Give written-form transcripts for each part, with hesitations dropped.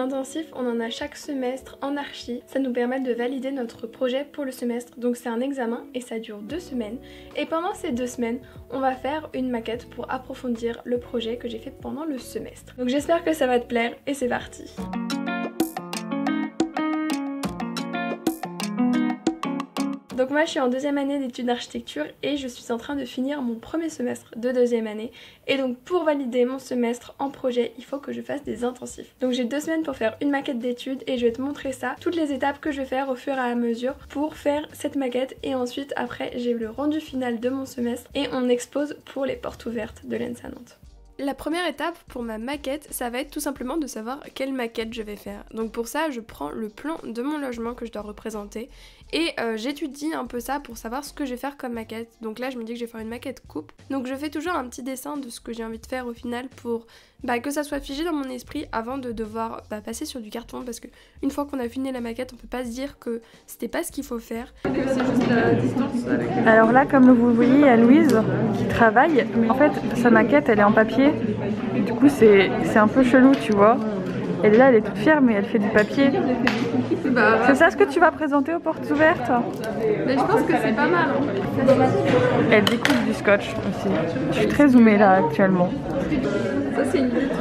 intensifs, on en a chaque semestre en archi. Ça nous permet de valider notre projet pour le semestre. Donc c'est un examen et ça dure 2 semaines. Et pendant ces 2 semaines, on va faire une maquette pour approfondir le projet que j'ai fait pendant le semestre. Donc j'espère que ça va te plaire et c'est parti. Donc moi je suis en 2e année d'études d'architecture et je suis en train de finir mon premier semestre de 2e année. Et donc pour valider mon semestre en projet, il faut que je fasse des intensifs. Donc j'ai 2 semaines pour faire une maquette d'études et je vais te montrer ça, toutes les étapes que je vais faire au fur et à mesure pour faire cette maquette. Et ensuite après j'ai le rendu final de mon semestre et on expose pour les portes ouvertes de l'ENSA Nantes. La première étape pour ma maquette, ça va être tout simplement de savoir quelle maquette je vais faire. Donc pour ça, je prends le plan de mon logement que je dois représenter et j'étudie un peu ça pour savoir ce que je vais faire comme maquette. Donc là, je me dis que je vais faire une maquette coupe. Donc je fais toujours un petit dessin de ce que j'ai envie de faire au final pour que ça soit figé dans mon esprit avant de devoir passer sur du carton, parce que une fois qu'on a fini la maquette, on peut pas se dire que c'était pas ce qu'il faut faire. C'est juste la distance avec... Alors là, comme vous le voyez, il y a Louise qui travaille. En fait, sa maquette, elle est en papier. Du coup, c'est un peu chelou, tu vois. Et là, elle est toute fière, mais elle fait du papier. C'est ça ce que tu vas présenter aux portes ouvertes? Mais je pense que c'est pas mal. Hein. Elle découpe du scotch aussi. Je suis très zoomée là actuellement. Ça, c'est une vitre.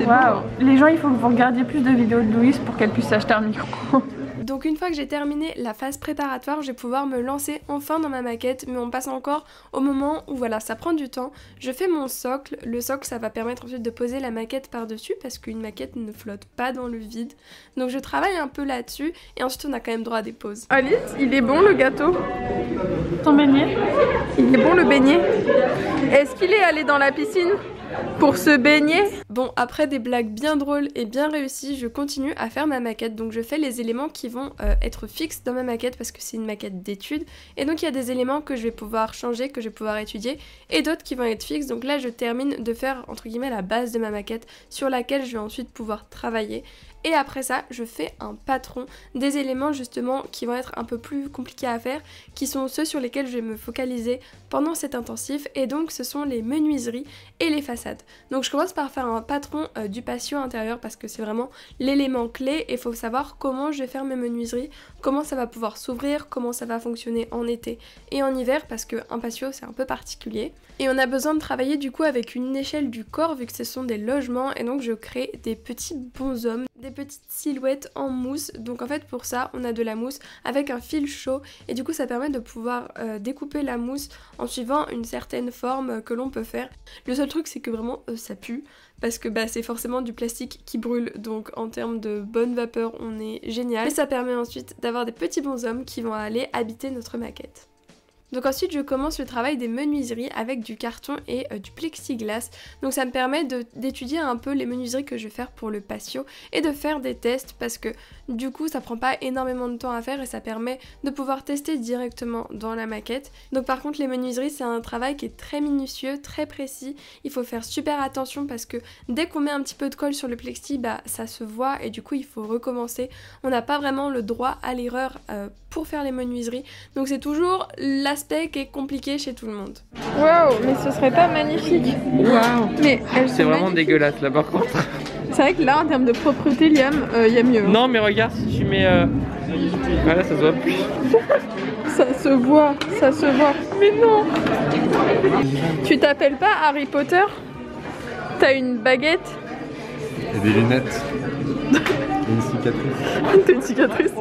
Waouh. Waouh. Les gens, il faut que vous regardiez plus de vidéos de Louise pour qu'elle puisse s'acheter un micro. Donc une fois que j'ai terminé la phase préparatoire, je vais pouvoir me lancer enfin dans ma maquette, mais on passe encore au moment où voilà, ça prend du temps. Je fais mon socle, le socle ça va permettre ensuite de poser la maquette par-dessus parce qu'une maquette ne flotte pas dans le vide. Donc je travaille un peu là-dessus et ensuite on a quand même droit à des pauses. Alice, il est bon le gâteau? Ton beignet? Il est bon le beignet? Est-ce qu'il est allé dans la piscine pour se baigner? Bon, après des blagues bien drôles et bien réussies, je continue à faire ma maquette. Donc je fais les éléments qui vont être fixes dans ma maquette parce que c'est une maquette d'études. Et donc il y a des éléments que je vais pouvoir changer, que je vais pouvoir étudier, et d'autres qui vont être fixes. Donc là je termine de faire entre guillemets la base de ma maquette sur laquelle je vais ensuite pouvoir travailler. Et après ça, je fais un patron des éléments justement qui vont être un peu plus compliqués à faire, qui sont ceux sur lesquels je vais me focaliser pendant cet intensif, et donc ce sont les menuiseries et les façades. Donc je commence par faire un patron du patio intérieur parce que c'est vraiment l'élément clé et il faut savoir comment je vais faire mes menuiseries, comment ça va pouvoir s'ouvrir, comment ça va fonctionner en été et en hiver parce qu'un patio c'est un peu particulier. Et on a besoin de travailler du coup avec une échelle du corps vu que ce sont des logements, et donc je crée des petits bonshommes, des petites silhouettes en mousse. Donc en fait pour ça on a de la mousse avec un fil chaud et du coup ça permet de pouvoir découper la mousse en suivant une certaine forme que l'on peut faire. Le seul truc c'est que vraiment ça pue parce que c'est forcément du plastique qui brûle, donc en termes de bonne vapeur on est génial. Et ça permet ensuite d'avoir des petits bonshommes qui vont aller habiter notre maquette. Donc ensuite je commence le travail des menuiseries avec du carton et du plexiglas. Donc ça me permet d'étudier un peu les menuiseries que je vais faire pour le patio et de faire des tests parce que du coup ça prend pas énormément de temps à faire et ça permet de pouvoir tester directement dans la maquette. Donc par contre les menuiseries c'est un travail qui est très minutieux, très précis. Il faut faire super attention parce que dès qu'on met un petit peu de colle sur le plexi, ça se voit et du coup il faut recommencer. On n'a pas vraiment le droit à l'erreur pour faire les menuiseries. Donc c'est toujours l'aspect qui est compliqué chez tout le monde. Waouh, mais ce serait pas magnifique? Waouh! Mais c'est vraiment dégueulasse là par contre. C'est vrai que là en termes de propreté, Liam, il y a mieux. Non mais regarde, si tu mets... Voilà, ça se voit plus. Ça se voit, ça se voit. Mais non! Tu t'appelles pas Harry Potter? T'as une baguette? Et des lunettes. Et une cicatrice. T'as une cicatrice?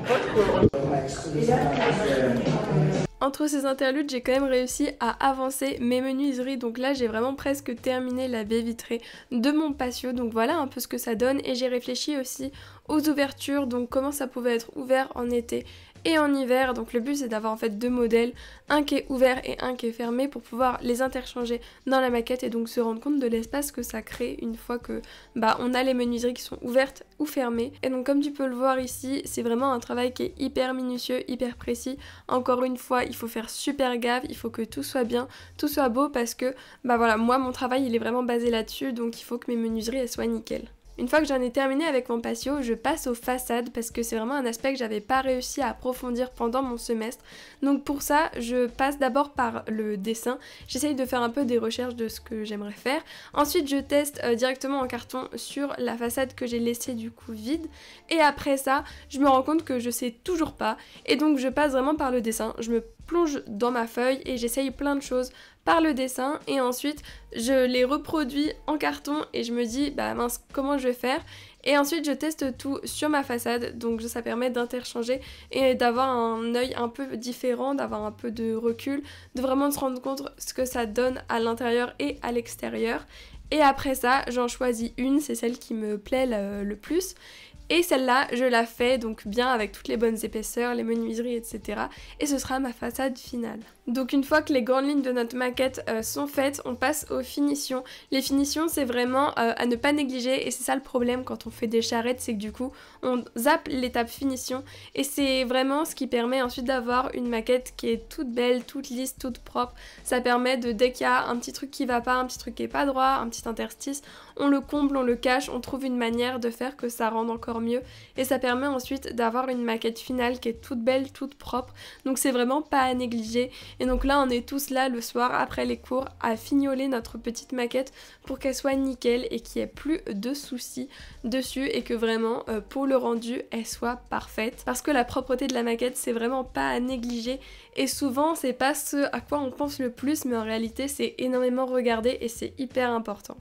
Entre ces interludes, j'ai quand même réussi à avancer mes menuiseries. Donc là, j'ai vraiment presque terminé la baie vitrée de mon patio. Donc voilà un peu ce que ça donne. Et j'ai réfléchi aussi aux ouvertures. Donc comment ça pouvait être ouvert en été et en hiver. Donc le but c'est d'avoir en fait 2 modèles, un qui est ouvert et un qui est fermé pour pouvoir les interchanger dans la maquette et donc se rendre compte de l'espace que ça crée une fois que on a les menuiseries qui sont ouvertes ou fermées. Et donc comme tu peux le voir ici, c'est vraiment un travail qui est hyper minutieux, hyper précis. Encore une fois, il faut faire super gaffe, il faut que tout soit bien, tout soit beau parce que voilà, moi mon travail il est vraiment basé là-dessus, donc il faut que mes menuiseries elles soient nickel. Une fois que j'en ai terminé avec mon patio, je passe aux façades parce que c'est vraiment un aspect que j'avais pas réussi à approfondir pendant mon semestre. Donc pour ça, je passe d'abord par le dessin. J'essaye de faire un peu des recherches de ce que j'aimerais faire. Ensuite, je teste directement en carton sur la façade que j'ai laissée du coup vide. Et après ça, je me rends compte que je sais toujours pas. Et donc je passe vraiment par le dessin. Je me plonge dans ma feuille et j'essaye plein de choses par le dessin et ensuite je les reproduis en carton et je me dis bah mince comment je vais faire et ensuite je teste tout sur ma façade donc ça permet d'interchanger et d'avoir un œil un peu différent, d'avoir un peu de recul, de vraiment se rendre compte ce que ça donne à l'intérieur et à l'extérieur et après ça j'en choisis une, c'est celle qui me plaît le plus. Et celle-là, je la fais donc bien avec toutes les bonnes épaisseurs, les menuiseries, etc. Et ce sera ma façade finale. Donc une fois que les grandes lignes de notre maquette sont faites, on passe aux finitions. Les finitions, c'est vraiment à ne pas négliger et c'est ça le problème quand on fait des charrettes, c'est que du coup, on zappe l'étape finition et c'est vraiment ce qui permet ensuite d'avoir une maquette qui est toute belle, toute lisse, toute propre. Ça permet de, dès qu'il y a un petit truc qui va pas, un petit truc qui est pas droit, un petit interstice, on le comble, on le cache, on trouve une manière de faire que ça rende encore mieux et ça permet ensuite d'avoir une maquette finale qui est toute belle, toute propre. Donc c'est vraiment pas à négliger. Et donc là on est tous là le soir après les cours à fignoler notre petite maquette pour qu'elle soit nickel et qu'il n'y ait plus de soucis dessus et que vraiment pour le rendu elle soit parfaite. Parce que la propreté de la maquette c'est vraiment pas à négliger et souvent c'est pas ce à quoi on pense le plus mais en réalité c'est énormément regardé et c'est hyper important.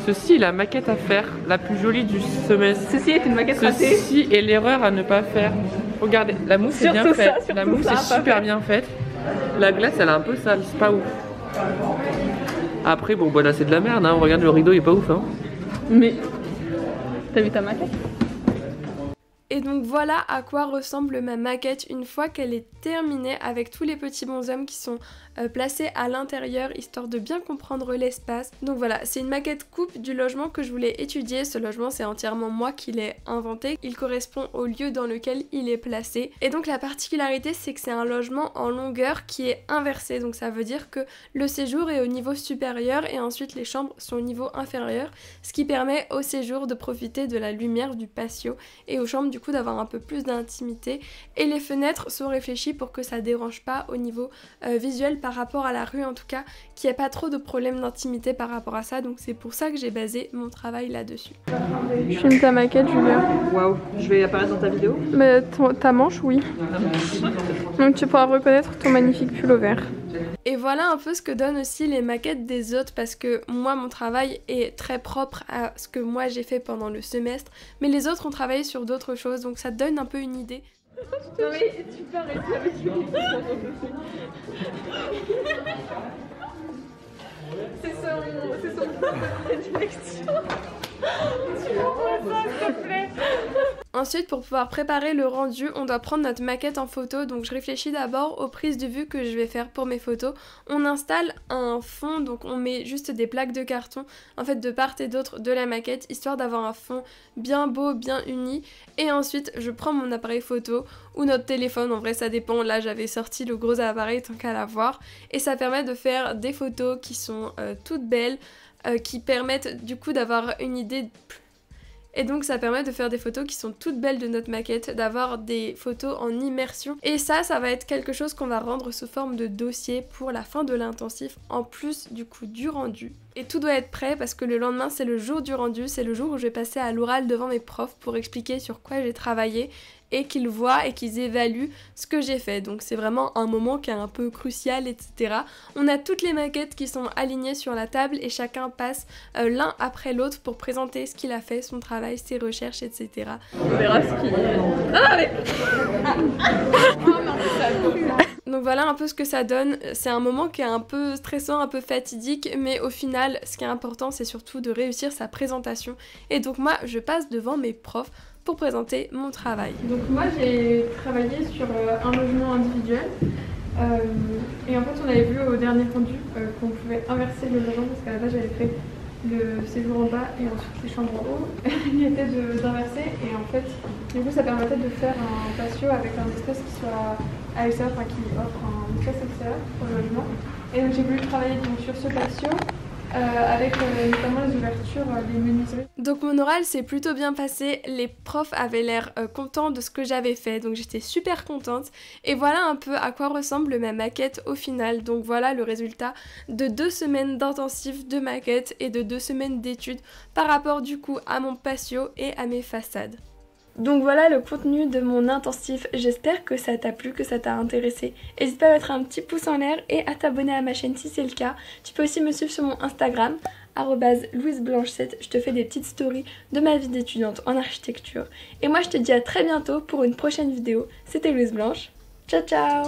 Ceci est la maquette à faire, la plus jolie du semestre. Ceci est une maquette ratée. Ceci est l'erreur à ne pas faire. Regardez, la mousse est bien faite, la mousse est super bien faite. La glace elle est un peu sale, c'est pas ouf. Après bon bah là c'est de la merde, hein. Regarde le rideau il est pas ouf hein. Mais t'as vu ta maquette? Et donc voilà à quoi ressemble ma maquette une fois qu'elle est terminée avec tous les petits bonshommes qui sont placés à l'intérieur histoire de bien comprendre l'espace. Donc voilà, c'est une maquette coupe du logement que je voulais étudier. Ce logement c'est entièrement moi qui l'ai inventé. Il correspond au lieu dans lequel il est placé. Et donc la particularité c'est que c'est un logement en longueur qui est inversé. Donc ça veut dire que le séjour est au niveau supérieur et ensuite les chambres sont au niveau inférieur. Ce qui permet au séjour de profiter de la lumière du patio et aux chambres du coup d'avoir un peu plus d'intimité et les fenêtres sont réfléchies pour que ça dérange pas au niveau visuel par rapport à la rue en tout cas, qu'il n'y ait pas trop de problèmes d'intimité par rapport à ça, donc c'est pour ça que j'ai basé mon travail là-dessus. Je filme ta maquette Julia. Waouh, je vais apparaître dans ta vidéo? Mais ta manche oui. Donc tu pourras reconnaître ton magnifique pull au vert. Et voilà un peu ce que donnent aussi les maquettes des autres parce que moi mon travail est très propre à ce que moi j'ai fait pendant le semestre mais les autres ont travaillé sur d'autres choses donc ça donne un peu une idée. Non mais tu peux arrêter avec lui. C'est son prédilection. Tu m'envoies ça s'il te plaît. Ensuite, pour pouvoir préparer le rendu, on doit prendre notre maquette en photo. Donc je réfléchis d'abord aux prises de vue que je vais faire pour mes photos. On installe un fond, donc on met juste des plaques de carton en fait de part et d'autre de la maquette, histoire d'avoir un fond bien beau, bien uni. Et ensuite, je prends mon appareil photo ou notre téléphone, en vrai ça dépend. Là j'avais sorti le gros appareil tant qu'à l'avoir. Et ça permet de faire des photos qui sont toutes belles, qui permettent du coup d'avoir une idée... Et donc ça permet de faire des photos qui sont toutes belles de notre maquette, d'avoir des photos en immersion. Et ça va être quelque chose qu'on va rendre sous forme de dossier pour la fin de l'intensif, en plus du coup du rendu. Et tout doit être prêt parce que le lendemain c'est le jour du rendu, c'est le jour où je vais passer à l'oral devant mes profs pour expliquer sur quoi j'ai travaillé et qu'ils voient et qu'ils évaluent ce que j'ai fait. Donc c'est vraiment un moment qui est un peu crucial, etc. On a toutes les maquettes qui sont alignées sur la table et chacun passe l'un après l'autre pour présenter ce qu'il a fait, son travail, ses recherches, etc. On verra ce qu'il... Ah mais... Donc voilà un peu ce que ça donne. C'est un moment qui est un peu stressant, un peu fatidique, mais au final, ce qui est important, c'est surtout de réussir sa présentation. Et donc moi, je passe devant mes profs pour présenter mon travail. Donc moi, j'ai travaillé sur un logement individuel. Et en fait, on avait vu au dernier rendu qu'on pouvait inverser le logement parce qu'à la base, j'avais fait le séjour en bas et ensuite les chambres en haut. L'idée était d'inverser et en fait, du coup, ça permettait de faire un patio avec un espace qui soit à l'extérieur, enfin qui offre un espace extérieur pour le logement. Et donc j'ai voulu travailler donc, sur ce patio avec notamment les ouvertures, les menuiseries. Donc mon oral s'est plutôt bien passé, les profs avaient l'air contents de ce que j'avais fait, donc j'étais super contente. Et voilà un peu à quoi ressemble ma maquette au final. Donc voilà le résultat de 2 semaines d'intensif de maquette et de 2 semaines d'études par rapport du coup à mon patio et à mes façades. Donc voilà le contenu de mon intensif, j'espère que ça t'a plu, que ça t'a intéressé. N'hésite pas à mettre un petit pouce en l'air et à t'abonner à ma chaîne si c'est le cas. Tu peux aussi me suivre sur mon Instagram, @louiseblanche7, je te fais des petites stories de ma vie d'étudiante en architecture. Et moi je te dis à très bientôt pour une prochaine vidéo. C'était Louise Blanche, ciao ciao.